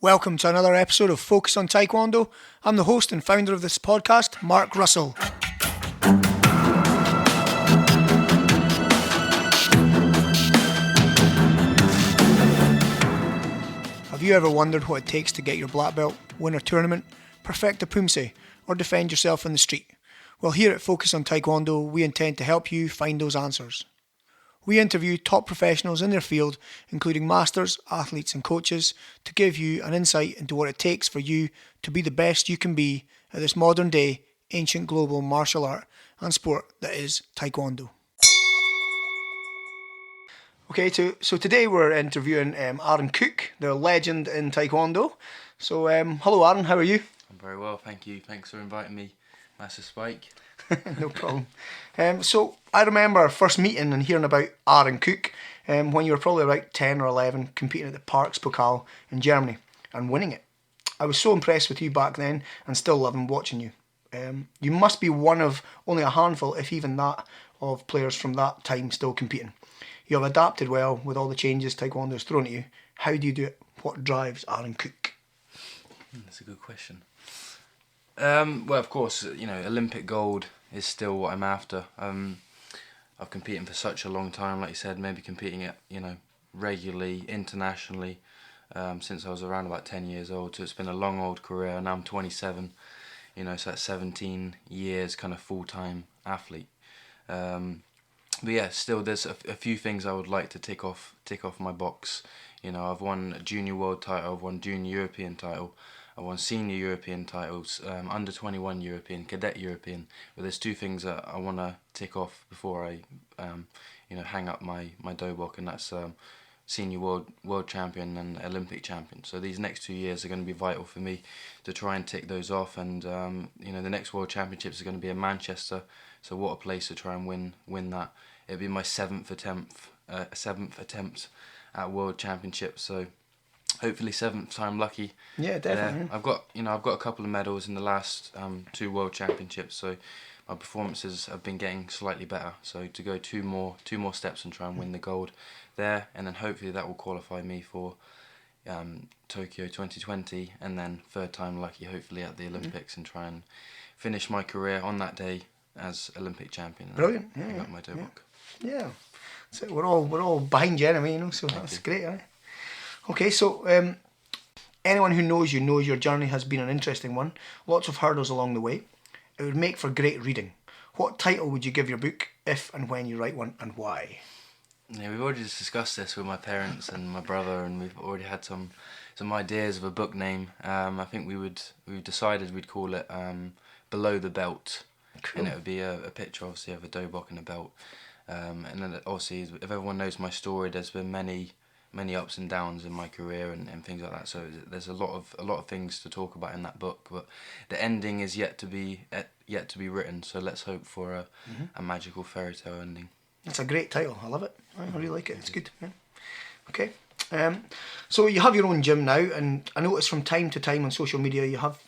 Welcome to another episode of Focus on Taekwondo. I'm the host and founder of this podcast, Mark Russell. Have you ever wondered what it takes to get your black belt, win a tournament, perfect a poomsae, or defend yourself in the street? Well, here at Focus on Taekwondo, we intend to help you find those answers. We interview top professionals in their field, including masters, athletes and coaches, to give you an insight into what it takes for you to be the best you can be at this modern day, ancient global martial art and sport that is Taekwondo. Okay, so today we're interviewing Aaron Cook, the legend in Taekwondo. So hello Aaron, how are you? I'm very well, thank you. Thanks for inviting me, Master Spike. No problem. So I remember our first meeting and hearing about Aaron Cook when you were probably about 10 or 11 competing at the Parks Pokal in Germany and winning it. I was so impressed with you back then and still loving watching you. You must be one of only a handful, if even that, of players from that time still competing. You have adapted well with all the changes Taekwondo has thrown at you. How do you do it? What drives Aaron Cook? That's a good question. Well, of course, Olympic gold is still what I'm after. I've competed for such a long time, like you said, maybe competing at, regularly, internationally, since I was around about 10 years old. So it's been a long old career. Now I'm 27, so that's 17 years kind of full-time athlete. But yeah, still there's a few things I would like to tick off my box. I've won a junior world title, I've won junior European title. I won senior European titles, under 21 European, cadet European. But there's two things that I want to tick off before I, hang up my dobok, and that's senior world champion and Olympic champion. So these next 2 years are going to be vital for me to try and tick those off. And the next World Championships are going to be in Manchester. So what a place to try and win that. It'll be my seventh attempt at World Championships. So hopefully seventh time lucky. Yeah, definitely. I've got a couple of medals in the last two World Championships, so my performances have been getting slightly better. So to go two more steps and try and win the gold there, and then hopefully that will qualify me for Tokyo 2020, and then third time lucky hopefully at the Olympics and try and finish my career on that day as Olympic champion. Brilliant. Yeah, hang up my dobok. Yeah. So we're all behind you anyway, so that's great, eh? Okay, so anyone who knows you knows your journey has been an interesting one. Lots of hurdles along the way. It would make for great reading. What title would you give your book if and when you write one, and why? Yeah, we've already discussed this with my parents and my brother, and we've already had some ideas of a book name. I think we've decided we'd call it Below the Belt. Cool. And it would be a picture obviously of a dobok and a belt. And then obviously, if everyone knows my story, there's been many ups and downs in my career and things like that. So there's a lot of things to talk about in that book. But the ending is yet to be written. So let's hope for a magical fairy tale ending. It's a great title. I love it. I really like it. It's good. Yeah. Okay. So you have your own gym now, and I notice from time to time on social media you have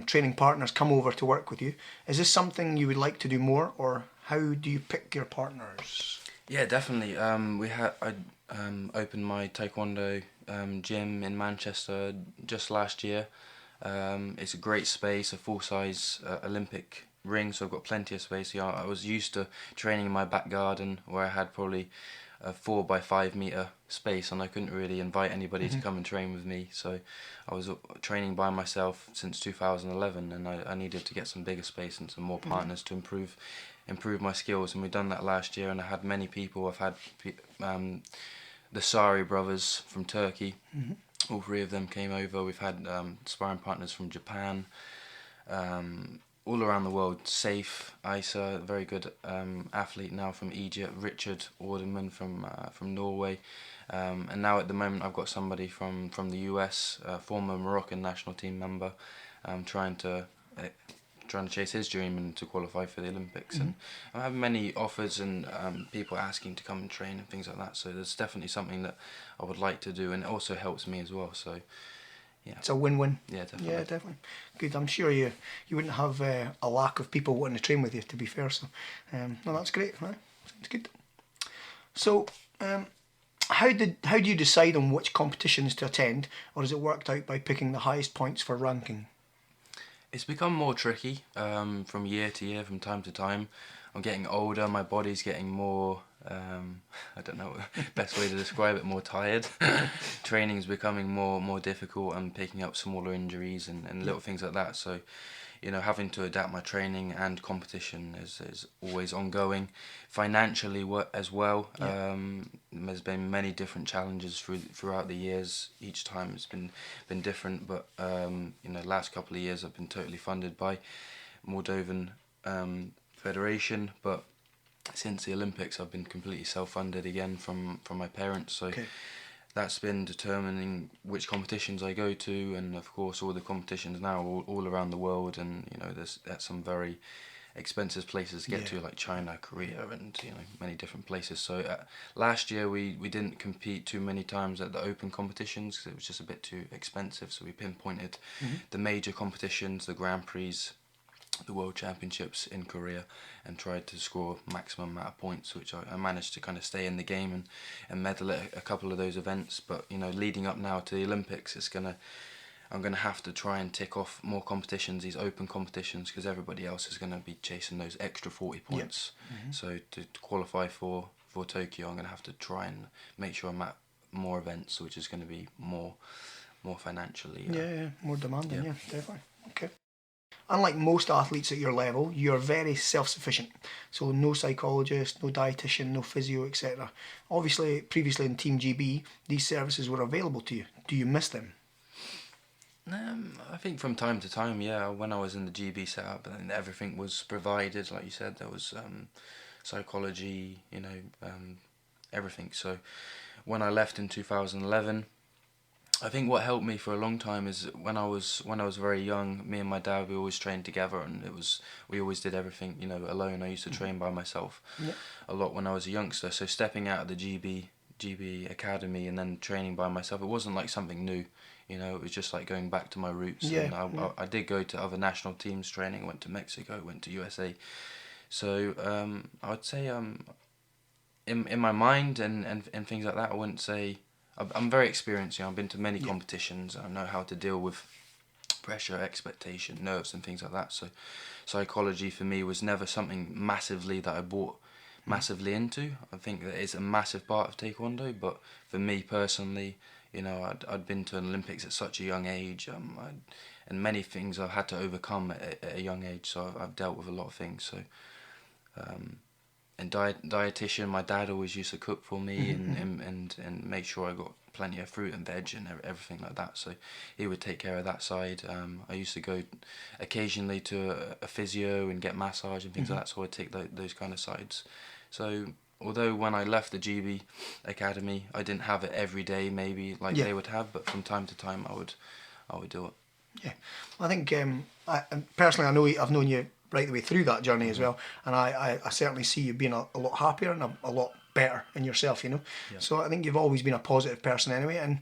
training partners come over to work with you. Is this something you would like to do more, or how do you pick your partners? Yeah, definitely. I opened my Taekwondo gym in Manchester just last year. It's a great space, a full-size Olympic ring, so I've got plenty of space. Yeah, I was used to training in my back garden where I had probably a 4 by 5 meter space, and I couldn't really invite anybody to come and train with me. So I was training by myself since 2011, and I needed to get some bigger space and some more partners to improve my skills, and we've done that last year. And I had many people. I've had the Sari brothers from Turkey. All three of them came over. We've had sparring partners from Japan, all around the world. Safe Isa, very good athlete now from Egypt. Richard Orderman from Norway, and now at the moment I've got somebody from the US, former Moroccan national team member, trying to chase his dream and to qualify for the Olympics. And I have many offers and people asking to come and train and things like that. So there's definitely something that I would like to do, and it also helps me as well. So yeah, it's a win-win. Yeah, definitely. Yeah, definitely. Good. I'm sure you wouldn't have a lack of people wanting to train with you, to be fair. So no, that's great. Right? Sounds good. So How do you decide on which competitions to attend, or is it worked out by picking the highest points for ranking? It's become more tricky from year to year, from time to time. I'm getting older, my body's getting more, I don't know best way to describe it, more tired. Training's becoming more difficult. I'm picking up smaller injuries and little things like that. So, having to adapt my training and competition is always ongoing. Financially as well, there's been many different challenges throughout the years. Each time it's been different, but last couple of years I've been totally funded by Moldovan Federation, but since the Olympics I've been completely self-funded again from my parents. So. Okay. That's been determining which competitions I go to, and of course all the competitions now all around the world, and there's some very expensive places to get to, like China, Korea, and many different places. So last year we didn't compete too many times at the open competitions because it was just a bit too expensive. So we pinpointed the major competitions, the Grand Prix, the World Championships in Korea, and tried to score maximum amount of points, which I managed to kind of stay in the game and medal at a couple of those events. But leading up now to the Olympics, I'm gonna have to try and tick off more competitions, these open competitions, because everybody else is gonna be chasing those extra 40 points. So to qualify for Tokyo, I'm gonna have to try and make sure I'm at more events, which is gonna be more financially. More demanding. Yeah, definitely. Okay. Unlike most athletes at your level, you're very self-sufficient. So no psychologist, no dietitian, no physio, etc. Obviously, previously in Team GB, these services were available to you. Do you miss them? I think from time to time, yeah. When I was in the GB setup, and everything was provided, like you said, there was psychology, everything. So when I left in 2011, I think what helped me for a long time is when I was very young, me and my dad, we always trained together, and we always did everything alone. I used to train by myself a lot when I was a youngster. So stepping out of the GB academy and then training by myself, it wasn't like something new. It was just like going back to my roots. I did go to other national teams training. Went to Mexico, went to USA. So I would say in my mind and things like that, I wouldn't say. I'm very experienced. I've been to many competitions. I know how to deal with pressure, expectation, nerves, and things like that. So, psychology for me was never something massively that I bought massively into. I think that it's a massive part of Taekwondo, but for me personally, I'd been to an Olympics at such a young age, and many things I've had to overcome at a young age. So I've dealt with a lot of things. So. And dietitian, my dad always used to cook for me and make sure I got plenty of fruit and veg and everything like that. So he would take care of that side. I used to go occasionally to a physio and get massage and things like that. So I'd take those kind of sides. So although when I left the GB academy, I didn't have it every day maybe like they would have, but from time to time I would do it. Yeah, I think personally, I've known you right the way through that journey as well, and I certainly see you being a lot happier and a lot better in yourself, So I think you've always been a positive person anyway, and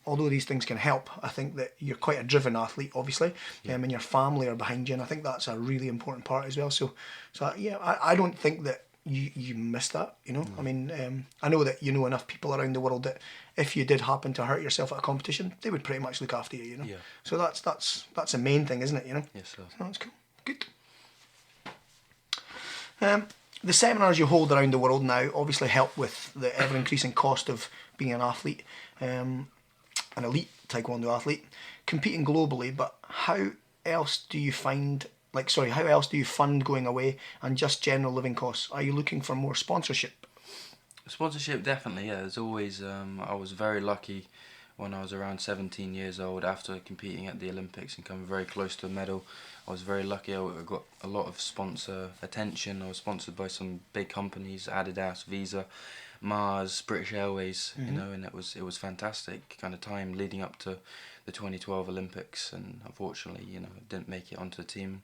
although these things can help, I think that you're quite a driven athlete, obviously, and your family are behind you, and I think that's a really important part as well. So I don't think that you miss that, I mean, I know that you know enough people around the world that if you did happen to hurt yourself at a competition, they would pretty much look after you, So that's the main thing, isn't it, Yes, sir. So that's cool. Good. The seminars you hold around the world now obviously help with the ever-increasing cost of being an athlete, an elite Taekwondo athlete, competing globally, but how else do you fund going away and just general living costs? Are you looking for more sponsorship? Sponsorship, definitely, yeah. There's always, I was very lucky when I was around 17 years old after competing at the Olympics and coming very close to a medal. I was very lucky. I got a lot of sponsor attention. I was sponsored by some big companies, Adidas, Visa, Mars, British Airways, and it was fantastic kind of time leading up to the 2012 Olympics, and unfortunately, I didn't make it onto the team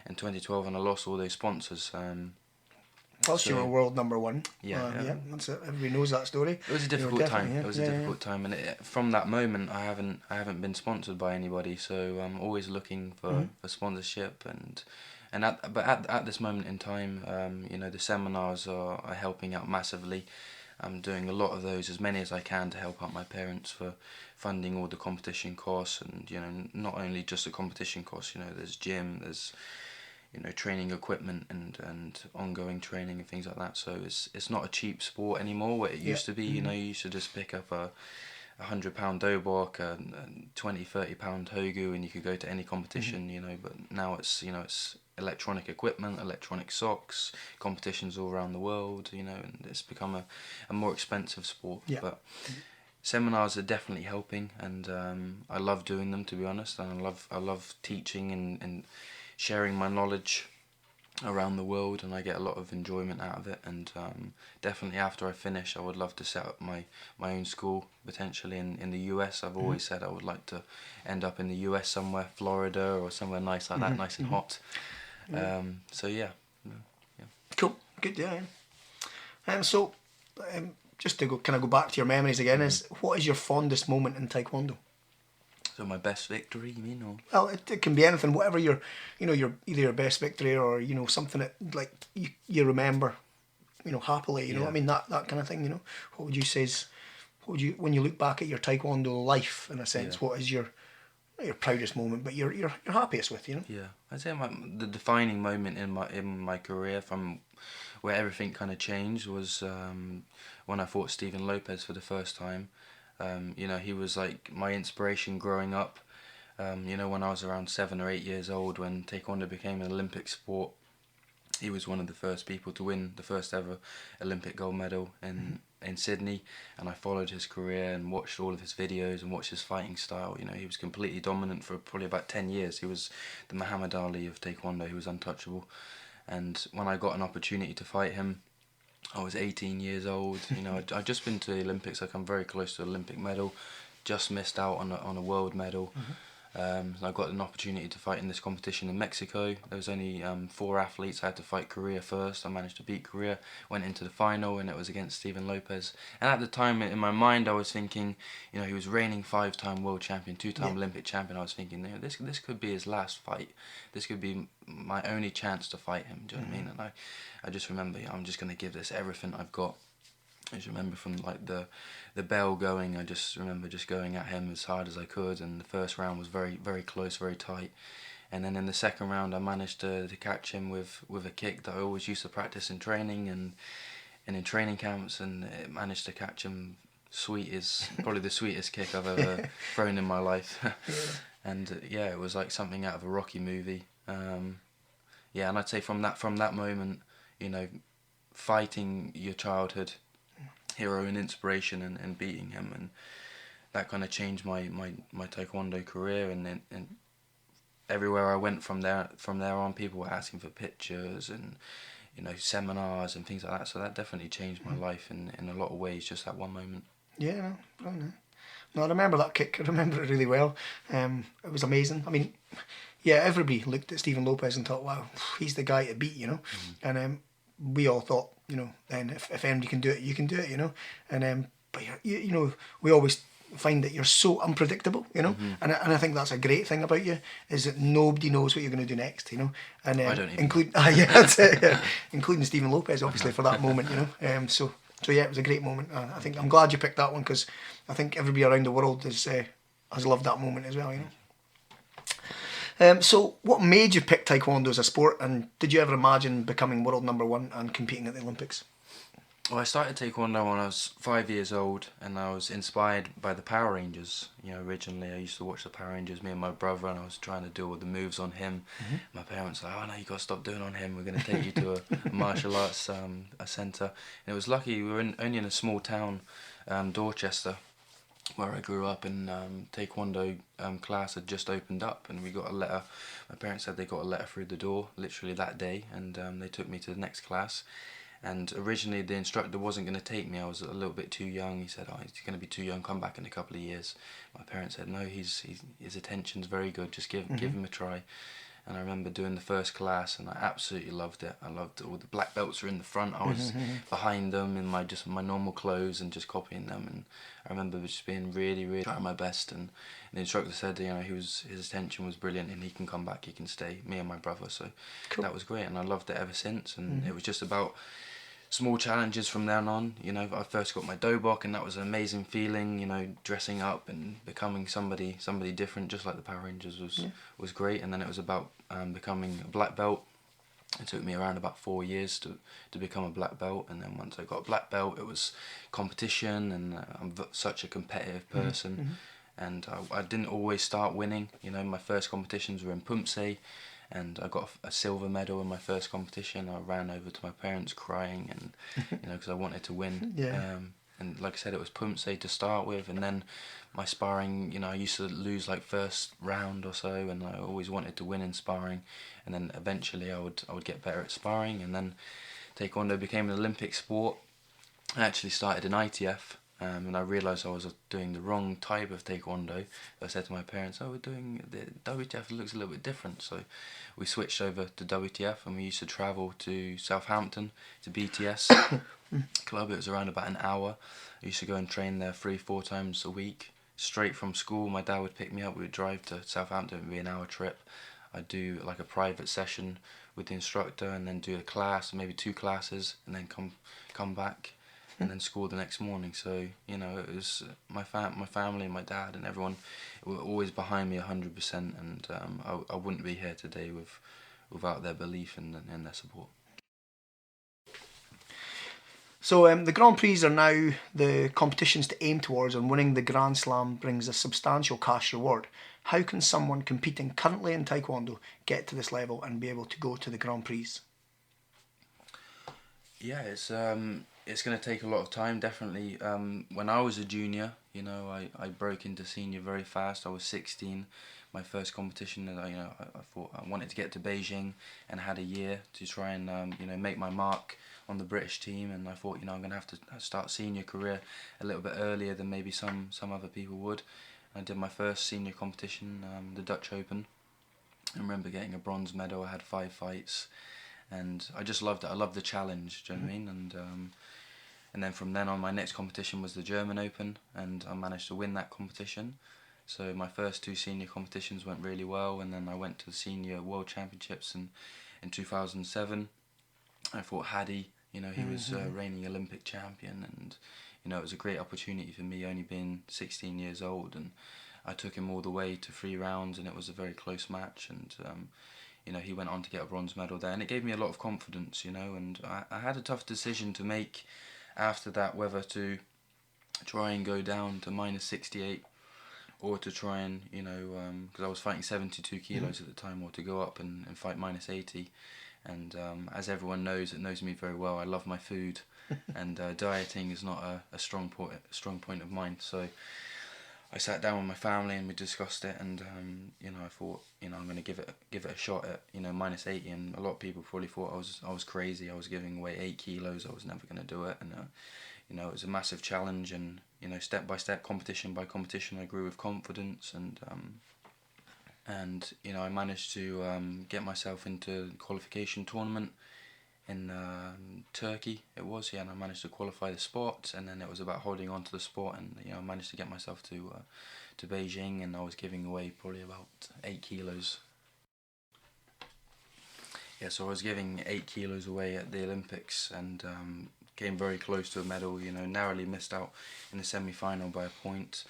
in 2012 and I lost all those sponsors. Plus, you were world number one. Yeah. That's it. Everybody knows that story. It was a difficult time. It was a difficult time, and from that moment, I haven't been sponsored by anybody. So I'm always looking for sponsorship, but at this moment in time, the seminars are helping out massively. I'm doing a lot of those, as many as I can, to help out my parents for funding all the competition costs, and not only just the competition costs. There's gym, there's training equipment and ongoing training and things like that. So it's not a cheap sport anymore. What it used to be, you used to just pick up a £100 dobok, a 20-30 pound hogu, and you could go to any competition. But now it's electronic equipment, electronic socks, competitions all around the world. And it's become a more expensive sport. Yeah. But seminars are definitely helping, and I love doing them, to be honest. And I love teaching and sharing my knowledge around the world, and I get a lot of enjoyment out of it. And definitely after I finish, I would love to set up my own school, potentially in the US. I've always said I would like to end up in the US somewhere, Florida or somewhere nice like that, nice and hot. So yeah. Cool, good, yeah. So just to go back to your memories again, what is your fondest moment in Taekwondo? So my best victory, you mean? Or? Well, it can be anything, whatever your either your best victory or something that like you remember, happily. Yeah. I mean that kind of thing. What would you say is, when you look back at your Taekwondo life in a sense, Yeah. what is your proudest moment, but your happiest with? Yeah, I'd say the defining moment in my career, from where everything kind of changed, was when I fought Stephen Lopez for the first time. He was like my inspiration growing up. When I was around 7 or 8 years old, when Taekwondo became an Olympic sport, he was one of the first people to win the first ever Olympic gold medal in Sydney, and I followed his career and watched all of his videos and watched his fighting style. He was completely dominant for probably about 10 years. He was the Muhammad Ali of Taekwondo. He was untouchable. And when I got an opportunity to fight him, I was 18 years old. I'd just been to the Olympics. I come very close to the Olympic medal. Just missed out on a world medal. I got an opportunity to fight in this competition in Mexico. There was only 4 athletes. I had to fight Korea first. I managed to beat Korea. Went into the final, and it was against Stephen Lopez. And at the time, in my mind, I was thinking, he was reigning 5-time world champion, 2-time Olympic champion. I was thinking, this could be his last fight. This could be my only chance to fight him. Do you know what I mean? And I just remember, I'm just going to give this everything I've got. I just remember from like the bell going, I just remember just going at him as hard as I could, and the first round was very, very close, very tight. And then in the second round, I managed to catch him with a kick that I always used to practice in training and in training camps, and it managed to catch him. Sweet is probably the sweetest kick I've ever thrown in my life. And it was like something out of a Rocky movie. And I'd say from that moment, fighting your childhood hero and inspiration and beating him, and that kind of changed my Taekwondo career. And everywhere I went from there on, people were asking for pictures and seminars and things like that. So that definitely changed my life in a lot of ways, just that one moment. Yeah, brilliant. No, I remember that kick. I remember it really well. It was amazing. I mean, everybody looked at Stephen Lopez and thought, wow, he's the guy to beat, And we all thought, then if anybody can do it, you can do it, And but we always find that you're so unpredictable, And I think that's a great thing about you, is that nobody knows what you're going to do next, And I don't even including that's it, including Stephen Lopez, obviously, for that moment, So it was a great moment. I think I'm glad you picked that one, because I think everybody around the world has loved that moment as well, So what made you pick Taekwondo as a sport, and did you ever imagine becoming world #1 and competing at the Olympics? Well, I started Taekwondo when I was 5 years old, and I was inspired by the Power Rangers. Originally I used to watch the Power Rangers, me and my brother, and I was trying to do all the moves on him. My parents were like, oh no, you got to stop doing on him, we're going to take you to a martial arts a centre. And it was lucky, we were only in a small town, Dorchester, where I grew up, and Taekwondo class had just opened up, and we got a letter. My parents said they got a letter through the door literally that day, and they took me to the next class. And originally the instructor wasn't going to take me. I was a little bit too young. He said, oh, he's going to be too young, come back in a couple of years. My parents said, no, his attention's very good, just give him a try. And I remember doing the first class, and I absolutely loved it. I loved all the black belts were in the front. I was behind them in my normal clothes and just copying them. And I remember just being really, really trying my best. And the instructor said, his attention was brilliant, and he can come back, he can stay. Me and my brother. So cool. That was great, and I loved it ever since. And it was just about small challenges from then on. You know, I first got my dobok, and that was an amazing feeling. You know, dressing up and becoming somebody different, just like the Power Rangers was great. And then it was about becoming a black belt. It took me around about 4 years to become a black belt, and then once I got a black belt, it was competition, and I'm such a competitive person, and I didn't always start winning. You know, my first competitions were in Pumpsay, and I got a silver medal in my first competition. I ran over to my parents crying, and you know, because I wanted to win. Yeah. And like I said, it was Pumpsay to start with, and then my sparring, you know, I used to lose like first round or so, and I always wanted to win in sparring, and then eventually I would get better at sparring, and then Taekwondo became an Olympic sport. I actually started in ITF, and I realised I was doing the wrong type of Taekwondo. I said to my parents, "Oh, we're doing the WTF. It looks a little bit different." So we switched over to WTF, and we used to travel to Southampton to BTS club. It was around about an hour. I used to go and train there 3-4 times a week. Straight from school, my dad would pick me up. We would drive to Southampton. It would be an hour trip. I'd do like a private session with the instructor, and then do a class, maybe 2 classes, and then come back, and then school the next morning. So you know, it was my family, my dad, and everyone were always behind me 100%, and I wouldn't be here today without their belief and their support. So the Grand Prix are now the competitions to aim towards, and winning the Grand Slam brings a substantial cash reward. How can someone competing currently in Taekwondo get to this level and be able to go to the Grand Prix? Yeah, it's going to take a lot of time, definitely. When I was a junior, you know, I broke into senior very fast. I was 16. My first competition, and I thought I wanted to get to Beijing, and had a year to try and you know, make my mark on the British team. And I thought, you know, I'm going to have to start senior career a little bit earlier than maybe some other people would. I did my first senior competition, the Dutch Open. I remember getting a bronze medal. I had 5 fights, and I just loved it. I loved the challenge. Do you know what I mean? And then from then on, my next competition was the German Open, and I managed to win that competition. So my first 2 senior competitions went really well, and then I went to the Senior World Championships in 2007. I fought Hadi. You know, he was reigning Olympic champion, and you know, it was a great opportunity for me, only being 16 years old, and I took him all the way to 3 rounds, and it was a very close match, and you know, he went on to get a bronze medal there, and it gave me a lot of confidence, you know. And I had a tough decision to make after that, whether to try and go down to minus 68, or to try and, you know, because I was fighting 72 kilos at the time, or to go up and fight minus 80. And as everyone knows that knows me very well, I love my food, and dieting is not a strong point of mine. So I sat down with my family and we discussed it, and you know, I thought, you know, I'm going to give it a shot at, you know, minus 80. And a lot of people probably thought I was crazy. I was giving away 8 kilos. I was never going to do it, and you know, it was a massive challenge. And you know, step by step, competition by competition, I grew with confidence, and you know, I managed to get myself into the qualification tournament in Turkey. It was, yeah, and I managed to qualify the spot, and then it was about holding on to the spot, and you know, I managed to get myself to Beijing, and I was giving away probably about 8 kilos. Yeah, so I was giving 8 kilos away at the Olympics, and came very close to a medal. You know, narrowly missed out in the semi-final by a point,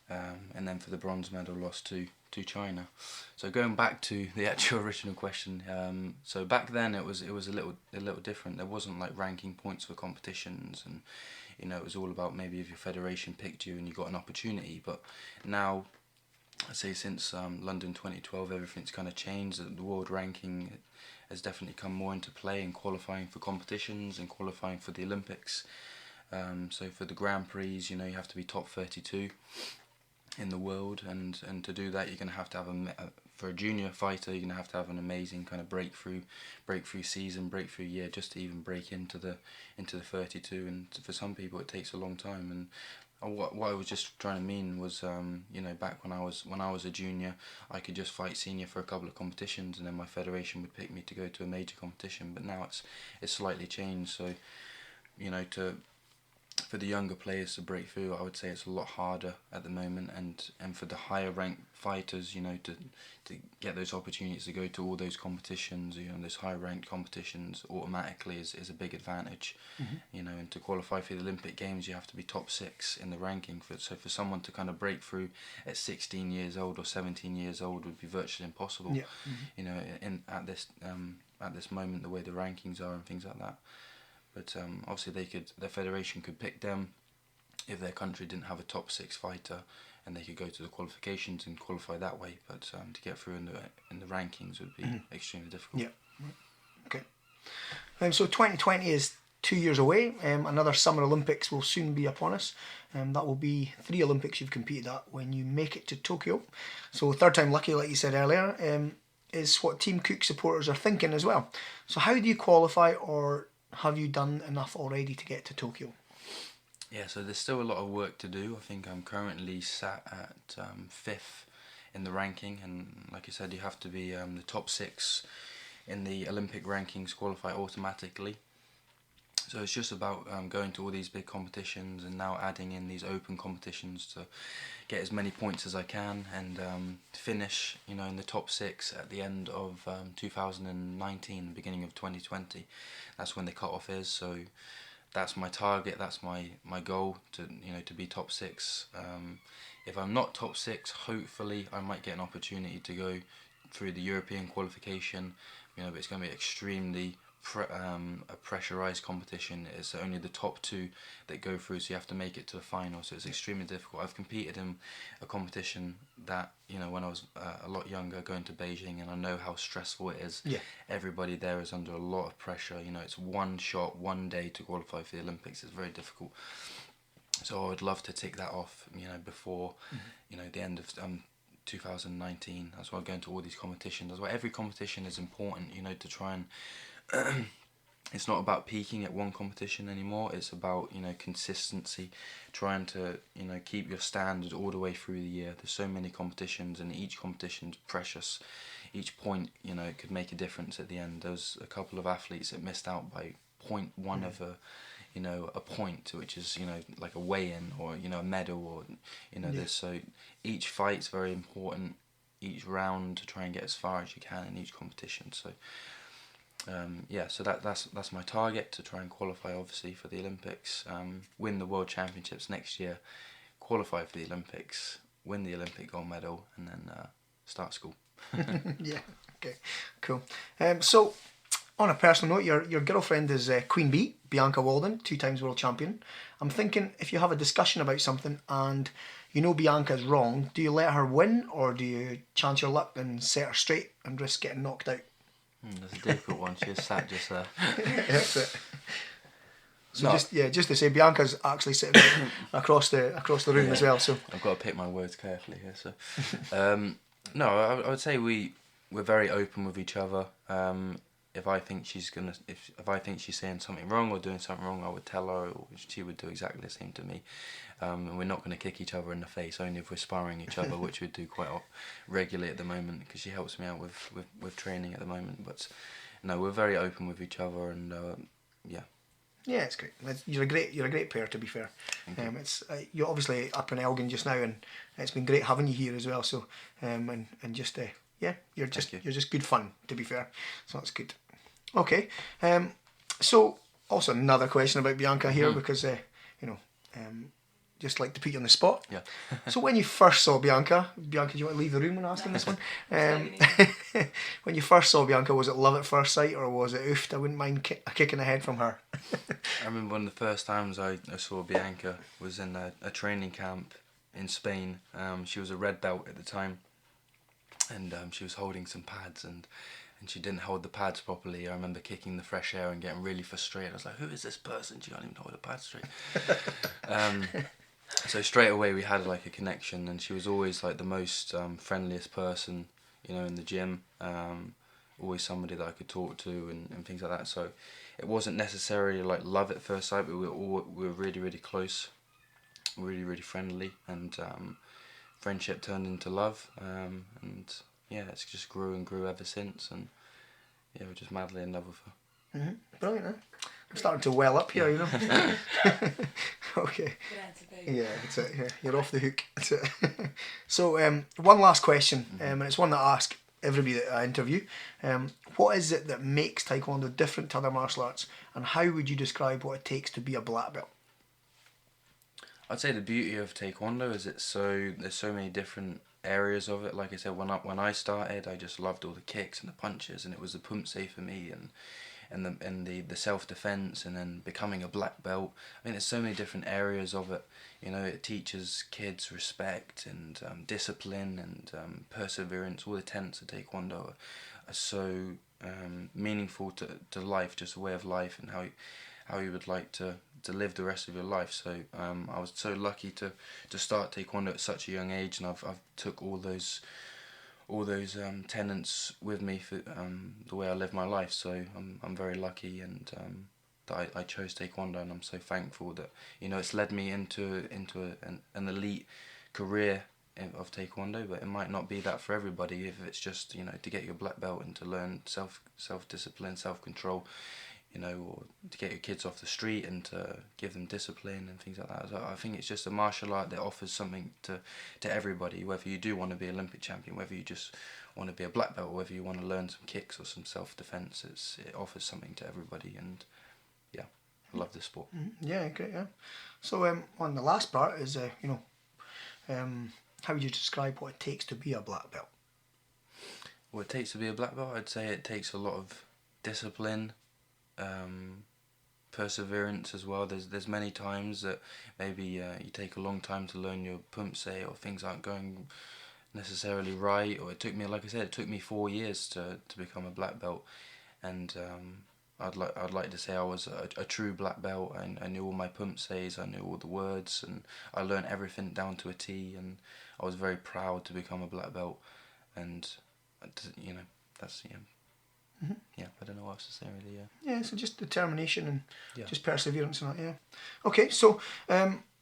and then for the bronze medal, lost to China. So going back to the actual original question, so back then it was a little different. There wasn't like ranking points for competitions, and you know, it was all about maybe if your federation picked you and you got an opportunity. But now, I'd say since London 2012, everything's kind of changed. The world ranking has definitely come more into play in qualifying for competitions and qualifying for the Olympics. So for the Grand Prix, you know, you have to be top 32 in the world, and to do that, you're going to have for a junior fighter, you're going to have an amazing kind of breakthrough season, breakthrough year, just to even break into the 32. And for some people, it takes a long time. And what I was just trying to mean was, you know, back when I was a junior, I could just fight senior for a couple of competitions, and then my federation would pick me to go to a major competition. But now it's slightly changed. So, you know, for the younger players to break through, I would say it's a lot harder at the moment, and for the higher ranked fighters, you know, to get those opportunities to go to all those competitions, you know, those high ranked competitions automatically is a big advantage. You know, and to qualify for the Olympic Games, you have to be top 6 in the ranking. So for someone to kind of break through at 16 years old or 17 years old would be virtually impossible. Yeah. You know, at this moment, the way the rankings are and things like that. But obviously the federation could pick them if their country didn't have a top 6 fighter, and they could go to the qualifications and qualify that way. But to get through in the rankings would be extremely difficult. Yeah. Okay. So 2020 is 2 years away. Another Summer Olympics will soon be upon us. That will be 3 Olympics you've competed at when you make it to Tokyo. So third time lucky, like you said earlier, is what Team Cook supporters are thinking as well. So how do you qualify, or have you done enough already to get to Tokyo? Yeah, so there's still a lot of work to do. I think I'm currently sat at 5th in the ranking, and like you said, you have to be the top 6 in the Olympic rankings qualify automatically. So it's just about going to all these big competitions and now adding in these open competitions to get as many points as I can and finish, you know, in the top 6 at the end of 2019, beginning of 2020. That's when the cut-off is. So that's my target. That's my goal, to to be top 6. If I'm not top 6, hopefully I might get an opportunity to go through the European qualification. You know, but it's going to be extremely a pressurized competition. It's only the top 2 that go through, so you have to make it to the final, so it's extremely difficult. I've competed in a competition that, you know, when I was a lot younger, going to Beijing, and I know how stressful it is. Yeah. Everybody there is under a lot of pressure. You know, it's one shot, one day to qualify for the Olympics. It's very difficult. So I would love to tick that off, you know, before you know, the end of 2019. That's why I'm going to all these competitions. That's why every competition is important, you know, to try and it's not about peaking at one competition anymore. It's about, you know, consistency, trying to, you know, keep your standard all the way through the year. There's so many competitions, and each competition's precious. Each point, you know, could make a difference at the end. There was a couple of athletes that missed out by 0.1 of a point, which is, you know, like a weigh-in or, you know, a medal, or, you know, this. So each fight's very important. Each round, to try and get as far as you can in each competition. So so that's my target, to try and qualify, obviously, for the Olympics, win the World Championships next year, qualify for the Olympics, win the Olympic gold medal, and then start school. Yeah, okay, cool. So, on a personal note, your girlfriend is Queen Bee, Bianca Walden, 2 times world champion. I'm thinking, if you have a discussion about something and you know Bianca's wrong, do you let her win, or do you chance your luck and set her straight and risk getting knocked out? That's a difficult one. She's sat just there. That's it. So No. just to say, Bianca's actually sitting across the room as well. So I've got to pick my words carefully here. So, no, I would say we're very open with each other. If I think she's saying something wrong or doing something wrong, I would tell her, or she would do exactly the same to me. And we're not going to kick each other in the face, only if we're sparring each other, which we do quite regularly at the moment, because she helps me out with training at the moment. But no, we're very open with each other, and yeah. Yeah, it's great. You're a great pair, to be fair. It's you're obviously up in Elgin just now, and it's been great having you here as well. So and just you're just good fun, to be fair. So that's good. Okay. So also another question about Bianca here, because just like to put you on the spot. Yeah. So when you first saw Bianca, do you want to leave the room when asking this one? When you first saw Bianca, was it love at first sight, or was it oofed? I wouldn't mind a kick in the head from her. I remember one of the first times I saw Bianca was in a training camp in Spain. She was a red belt at the time, and she was holding some pads, and she didn't hold the pads properly. I remember kicking the fresh air and getting really frustrated. I was like, who is this person? She can't even hold the pads straight. So straight away we had like a connection, and she was always like the most friendliest person, you know, in the gym. Always somebody that I could talk to and things like that. So it wasn't necessarily like love at first sight, but we were really, really close, really, really friendly, and friendship turned into love, and yeah, it's just grew and grew ever since, and yeah, we're just madly in love with her. Brilliant, eh? I'm starting to well up here, you know. Okay. But Yeah, that's it. Yeah, you're off the hook. That's it. So, one last question, and it's one that I ask everybody that I interview. What is it that makes Taekwondo different to other martial arts, and how would you describe what it takes to be a black belt? I'd say the beauty of Taekwondo is there's so many different areas of it. Like I said, when I started, I just loved all the kicks and the punches, and it was the pumse for me, and the self defense, and then becoming a black belt. I mean, there's so many different areas of it. You know, it teaches kids respect and discipline and perseverance. All the tenets of Taekwondo are so meaningful to life, just a way of life, and how you would like to live the rest of your life. So I was so lucky to start Taekwondo at such a young age, and I've took all those tenets with me for the way I live my life. So I'm very lucky, and that I chose Taekwondo, and I'm so thankful that it's led me into an elite career of Taekwondo. But it might not be that for everybody if it's just to get your black belt and to learn self discipline, self control. Or to get your kids off the street and to give them discipline and things like that. So I think it's just a martial art that offers something to everybody, whether you do want to be Olympic champion, whether you just want to be a black belt, or whether you want to learn some kicks or some self-defense. It offers something to everybody, and yeah, I love this sport. Yeah, great. Yeah. So, on the last part is, how would you describe what it takes to be a black belt? What it takes to be a black belt, I'd say it takes a lot of discipline. Perseverance as well. There's many times that maybe you take a long time to learn your pumse, or things aren't going necessarily right, or it took me, like I said, it took me 4 years to become a black belt, and I'd like to say I was a true black belt. I knew all my pumses, I knew all the words, and I learned everything down to a T, and I was very proud to become a black belt, and that's yeah, I don't know what else to say really. Yeah, so just determination and Yeah. just perseverance and that. Yeah. Okay, so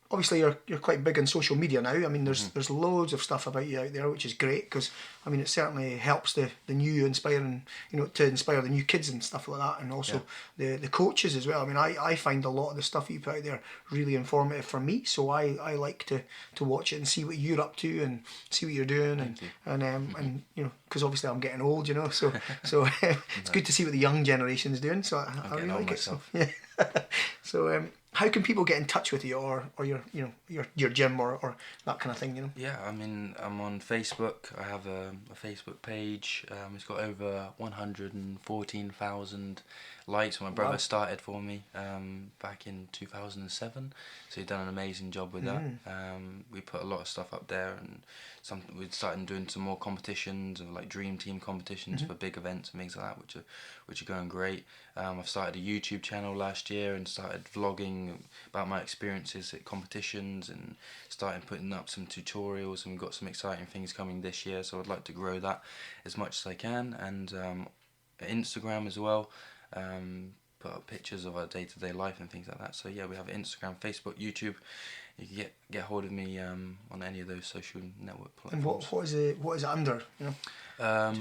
obviously you're quite big on social media now. I mean, there's loads of stuff about you out there, which is great, because I mean it certainly helps the new inspiring, to inspire the new kids and stuff like that, and also the coaches as well. I mean, I find a lot of the stuff you put out there really informative for me, so I like to watch it and see what you're up to and see what you're doing. Thank you. And because obviously I'm getting old, so it's good to see what the young generation's doing. So I really like it. So, yeah. So how can people get in touch with you, or your gym, or that kind of thing? Yeah, I mean, I'm on Facebook. I have a Facebook page. It's got over 114,000 likes. My brother started for me back in 2007, so he's done an amazing job with that. We put a lot of stuff up there, and we started doing some more competitions, of like dream team competitions for big events and things like that, which are going great. I've started a YouTube channel last year and started vlogging about my experiences at competitions, and started putting up some tutorials, and we've got some exciting things coming this year, so I'd like to grow that as much as I can. And Instagram as well, put up pictures of our day-to-day life and things like that. So yeah, we have Instagram, Facebook, YouTube. You can get hold of me on any of those social network platforms. And what is it under? I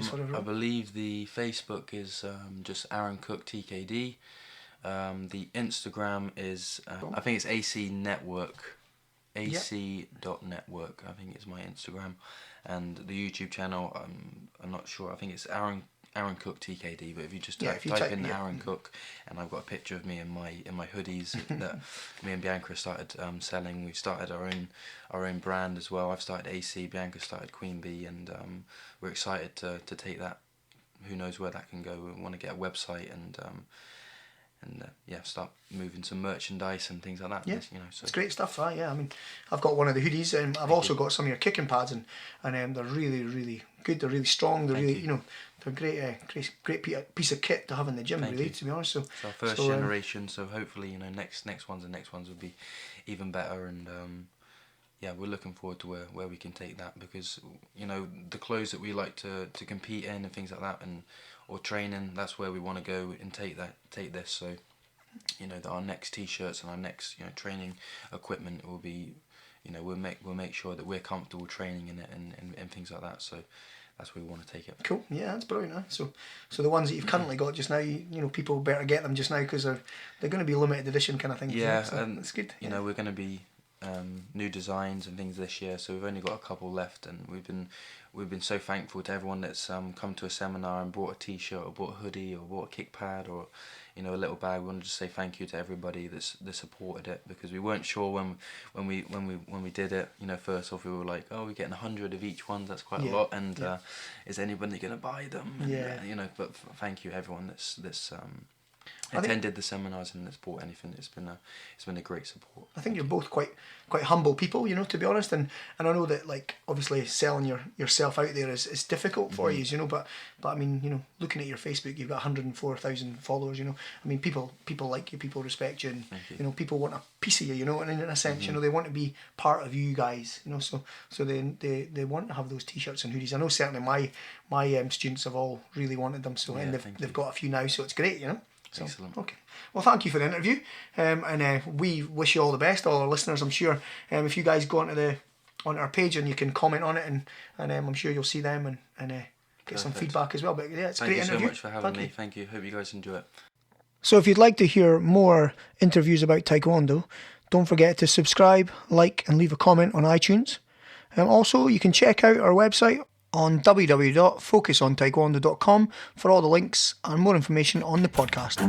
believe the Facebook is just Aaron Cook TKD. The Instagram is I think it's AC Network, AC.network. I think is my Instagram, and the YouTube channel I'm not sure. I think it's Aaron Cook TKD. But if you just type in Aaron Cook, and I've got a picture of me in my hoodies that me and Bianca started selling. We've started our own brand as well. I've started AC. Bianca started Queen Bee, and we're excited to take that. Who knows where that can go? We want to get a website and start moving some merchandise and things like that. Yeah, So it's great stuff. Yeah, I mean, I've got one of the hoodies, and I've also got some of your kicking pads, and they're really, really good. They're really strong. They're really, they're great piece of kit to have in the gym. Really, to be honest. So it's our first generation. So hopefully, next ones will be even better. And we're looking forward to where we can take that, because the clothes that we like to compete in and things like that, or training, that's where we want to go and take this. So that our next T-shirts and our next training equipment will be we'll make sure that we're comfortable training in it and things like that. So that's where we want to take it. Cool. Yeah, that's brilliant. Huh? So the ones that you've currently got just now, people better get them just now because they're going to be limited edition kind of things. Yeah, so and that's good. You know, we're going to be new designs and things this year, so we've only got a couple left, and we've been so thankful to everyone that's come to a seminar and brought a T-shirt or bought a hoodie or bought a kick pad or a little bag. We want to just say thank you to everybody that supported it, because we weren't sure when we did it. First off we were like, oh, we're getting 100 of each one. That's quite a lot, and is anybody going to buy them? And, but thank you everyone that's attended the seminars and that's bought anything. It's been a great support. I think you're both quite humble people, to be honest, and I know that, like, obviously selling yourself out there is difficult for you, but I mean, looking at your Facebook, you've got 104,000 followers, I mean, people like you, people respect you, and people want a piece of you, and in a sense, they want to be part of you guys, so they want to have those T-shirts and hoodies. I know certainly my students have all really wanted them, so and they've got a few now, so it's great, So, excellent. Okay. Well, thank you for the interview, and we wish you all the best, all our listeners. I'm sure if you guys go onto our page and you can comment on it, and I'm sure you'll see them and get some feedback as well. But yeah, it's a great interview. Thank you so much for having me. Thank you. Hope you guys enjoy it. So if you'd like to hear more interviews about Taekwondo, don't forget to subscribe, like, and leave a comment on iTunes. Also, you can check out our website on www.focusontaekwondo.com for all the links and more information on the podcast.